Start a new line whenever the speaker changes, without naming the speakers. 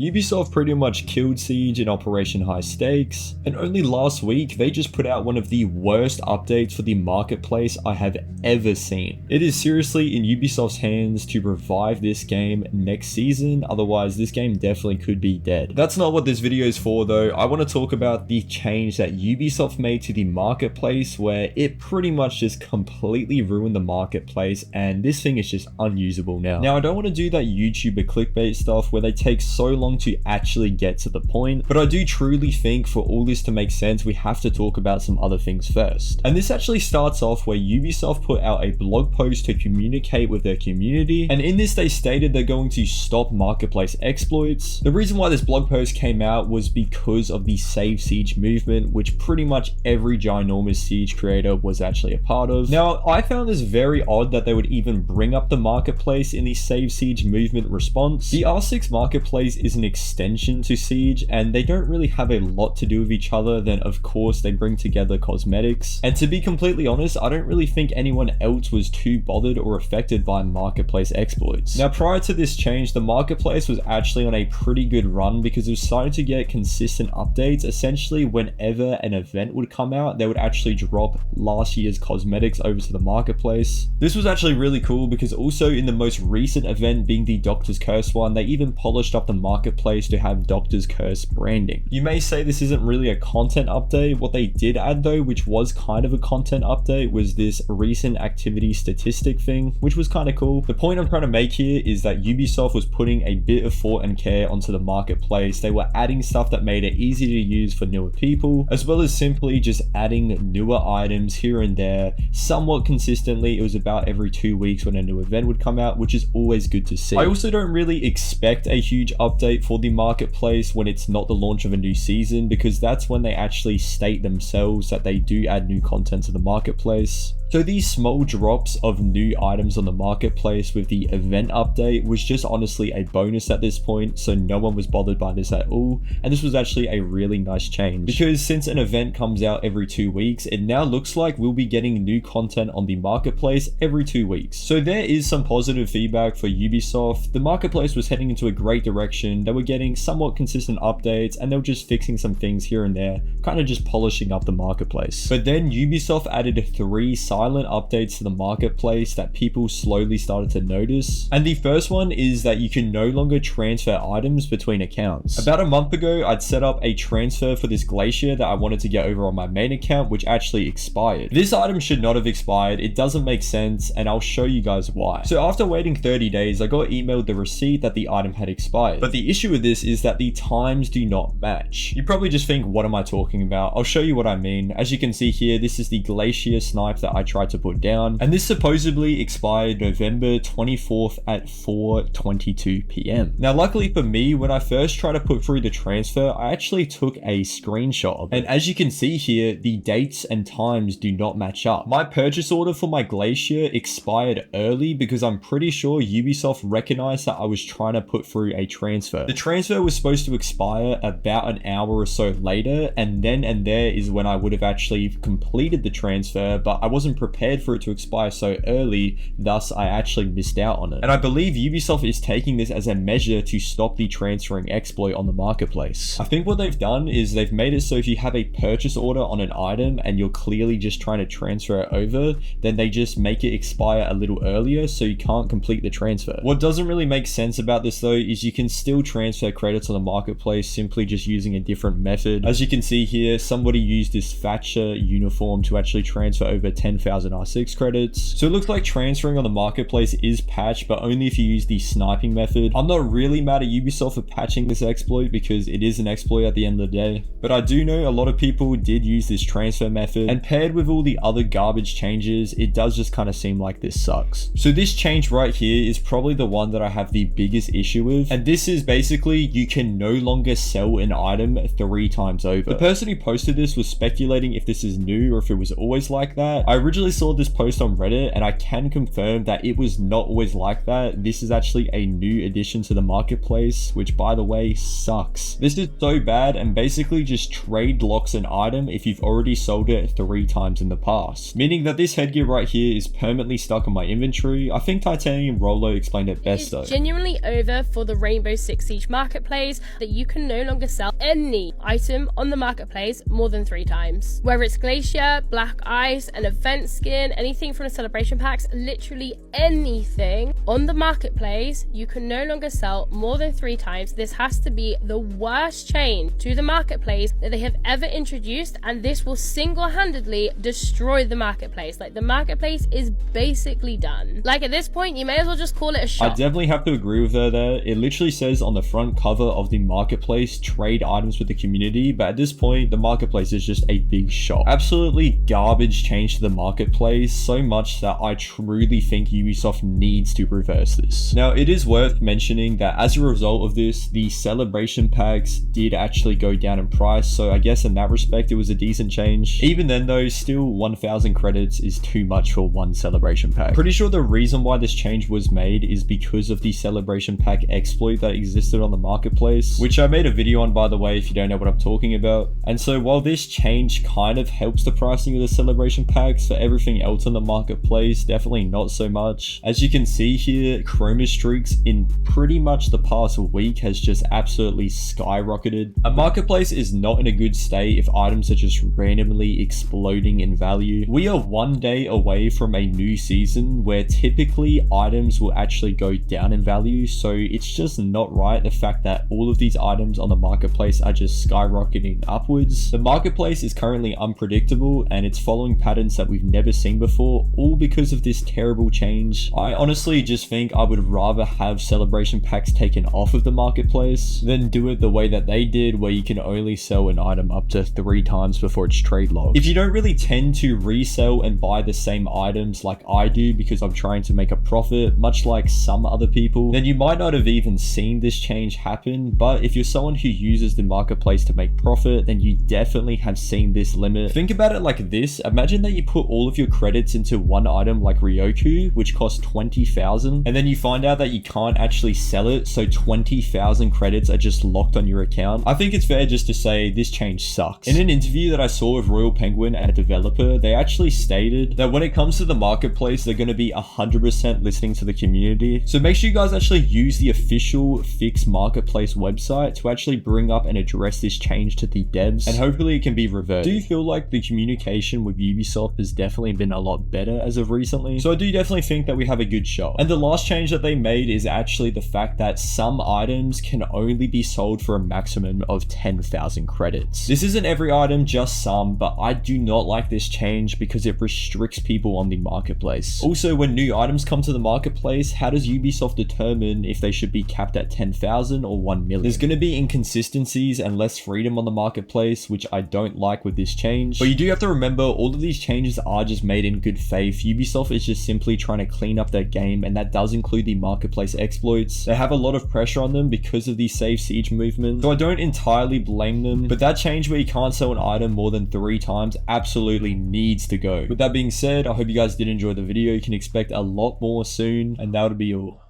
Ubisoft pretty much killed Siege in Operation High Stakes, and only last week they just put out one of the worst updates for the marketplace I have ever seen. It is seriously in Ubisoft's hands to revive this game next season, otherwise this game definitely could be dead. That's not what this video is for though. I want to talk about the change that Ubisoft made to the marketplace where it pretty much just completely ruined the marketplace and this thing is just unusable now. Now I don't want to do that YouTuber clickbait stuff where they take so long to actually get to the point, but I do truly think for all this to make sense we have to talk about some other things first. And this actually starts off where Ubisoft put out a blog post to communicate with their community, and in this they stated they're going to stop marketplace exploits. The reason why this blog post came out was because of the Save Siege movement, which pretty much every ginormous Siege creator was actually a part of. Now I found this very odd that they would even bring up the marketplace in the Save Siege movement response. The R6 marketplace is an extension to Siege and they don't really have a lot to do with each other. Then of course they bring together cosmetics, and to be completely honest I don't really think anyone else was too bothered or affected by marketplace exploits. Now prior to this change the marketplace was actually on a pretty good run because it was starting to get consistent updates. Essentially whenever an event would come out they would actually drop last year's cosmetics over to the marketplace. This was actually really cool because also in the most recent event being the Doctor's Curse one, they even polished up the marketplace to have Doctor's Curse branding. You may say this isn't really a content update. What they did add though, which was kind of a content update, was this recent activity statistic thing, which was kind of cool. The point I'm trying to make here is that Ubisoft was putting a bit of thought and care onto the marketplace. They were adding stuff that made it easy to use for newer people, as well as simply just adding newer items here and there somewhat consistently. It was about every 2 weeks when a new event would come out, which is always good to see. I also don't really expect a huge update for the marketplace when it's not the launch of a new season, because that's when they actually state themselves that they do add new content to the marketplace. So these small drops of new items on the marketplace with the event update was just honestly a bonus at this point, so no one was bothered by this at all, and this was actually a really nice change because since an event comes out every 2 weeks, it now looks like we'll be getting new content on the marketplace every 2 weeks. So there is some positive feedback for Ubisoft. The marketplace was heading into a great direction. They were getting somewhat consistent updates and they were just fixing some things here and there, kind of just polishing up the marketplace. But then Ubisoft added 3 silent updates to the marketplace that people slowly started to notice. And the first one is that you can no longer transfer items between accounts. About a month ago, I'd set up a transfer for this glacier that I wanted to get over on my main account, which actually expired. This item should not have expired. It doesn't make sense, and I'll show you guys why. So after waiting 30 days, I got emailed the receipt that the item had expired. But the issue with this is that the times do not match. You probably just think, what am I talking about? I'll show you what I mean. As you can see here, this is the glacier snipe that I tried to put down, and this supposedly expired November 24th at 4:22 p.m. Now luckily for me, when I first tried to put through the transfer, I actually took a screenshot of it, and as you can see here, the dates and times do not match up. My purchase order for my glacier expired early because I'm pretty sure Ubisoft recognized that I was trying to put through a transfer. The transfer was supposed to expire about an hour or so later, and then and there is when I would have actually completed the transfer, but I wasn't prepared for it to expire so early, thus I actually missed out on it. And I believe Ubisoft is taking this as a measure to stop the transferring exploit on the marketplace. I think what they've done is they've made it so if you have a purchase order on an item and you're clearly just trying to transfer it over, then they just make it expire a little earlier so you can't complete the transfer. What doesn't really make sense about this though is you can still transfer credits on the marketplace simply just using a different method. As you can see here, somebody used this Thatcher uniform to actually transfer over 10,000 R6 credits. So it looks like transferring on the marketplace is patched, but only if you use the sniping method. I'm not really mad at Ubisoft for patching this exploit because it is an exploit at the end of the day, but I do know a lot of people did use this transfer method, and paired with all the other garbage changes, it does just kind of seem like this sucks. So this change right here is probably the one that I have the biggest issue with, and this is basically you can no longer sell an item 3 times over. The person who posted this was speculating if this is new or if it was always like that. I originally originally saw this post on Reddit, and I can confirm that it was not always like that. This is actually a new addition to the marketplace, which by the way sucks. This is so bad, and basically just trade locks an item if you've already sold it 3 times in the past, meaning that this headgear right here is permanently stuck in my inventory. I think Titanium Rolo explained it best though.
It's genuinely over for the Rainbow Six Siege marketplace that you can no longer sell any item on the marketplace more than 3 times. Whether it's Glacier, Black Ice, an event skin, anything from the celebration packs, literally anything on the marketplace, you can no longer sell more than 3 times. This has to be the worst change to the marketplace that they have ever introduced, and this will single-handedly destroy the marketplace. Like, the marketplace is basically done. Like, at this point, you may as well just call it a shop.
I definitely have to agree with her there. It literally says on the front cover of the marketplace, trade items with the community, but at this point, the marketplace is just a big shop. Absolutely garbage change to the marketplace, so much that I truly think Ubisoft needs to reverse this. Now, it is worth mentioning that as a result of this, the celebration packs did actually go down in price, so I guess in that respect, it was a decent change. Even then though, still 1,000 credits is too much for one celebration pack. Pretty sure the reason why this change was made is because of the celebration pack exploit that existed on the marketplace, which I made a video on, by the way, if you don't know what I'm talking about. And so while this change kind of helps the pricing of the celebration packs, for everything else on the marketplace, definitely not so much. As you can see here, Chroma Streaks in pretty much the past week has just absolutely skyrocketed. A marketplace is not in a good state if items are just randomly exploding in value. We are 1 day away from a new season where typically items will actually go down in value, so it's just not right, the fact that all of these items on the marketplace are just skyrocketing upwards. The marketplace is currently unpredictable and it's following patterns that we've never seen before, all because of this terrible change. I honestly just think I would rather have celebration packs taken off of the marketplace than do it the way that they did, where you can only sell an item up to 3 times before it's trade locked. If you don't really tend to resell and buy the same items like I do because I'm trying to make a profit, much like some other people, then you might not have even seen this change happen. But if you're someone who uses the marketplace to make profit, then you definitely have seen this limit. Think about it like this: imagine that you put all of your credits into one item like Ryoku, which costs 20,000, and then you find out that you can't actually sell it, so 20,000 credits are just locked on your account. I think it's fair just to say this change sucks. In an interview that I saw with Royal Penguin and a developer, they actually stated that when it comes to the marketplace, they're going to be 100% listening to the community. So make sure you guys actually use the official Fix Marketplace website to actually bring up and address this change to the devs, and hopefully it can be reversed. Do you feel like the communication with Ubisoft has definitely been a lot better as of recently? So I do definitely think that we have a good shot. And the last change that they made is actually the fact that some items can only be sold for a maximum of 10,000 credits. This isn't every item, just some, but I do not like this change because it restricts people on the marketplace. Also, when new items come to the marketplace, how does Ubisoft determine if they should be capped at 10,000 or 1 million? There's going to be inconsistencies and less freedom on the marketplace, which I don't like with this change. But you do have to remember, all of these changes are just made in good faith. Ubisoft is just simply trying to clean up their game, and that does include the marketplace exploits. They have a lot of pressure on them because of the Save Siege movement, so I don't entirely blame them, but that change where you can't sell an item more than 3 times absolutely needs to go. With that being said, I hope you guys did enjoy the video. You can expect a lot more soon, and that would be all.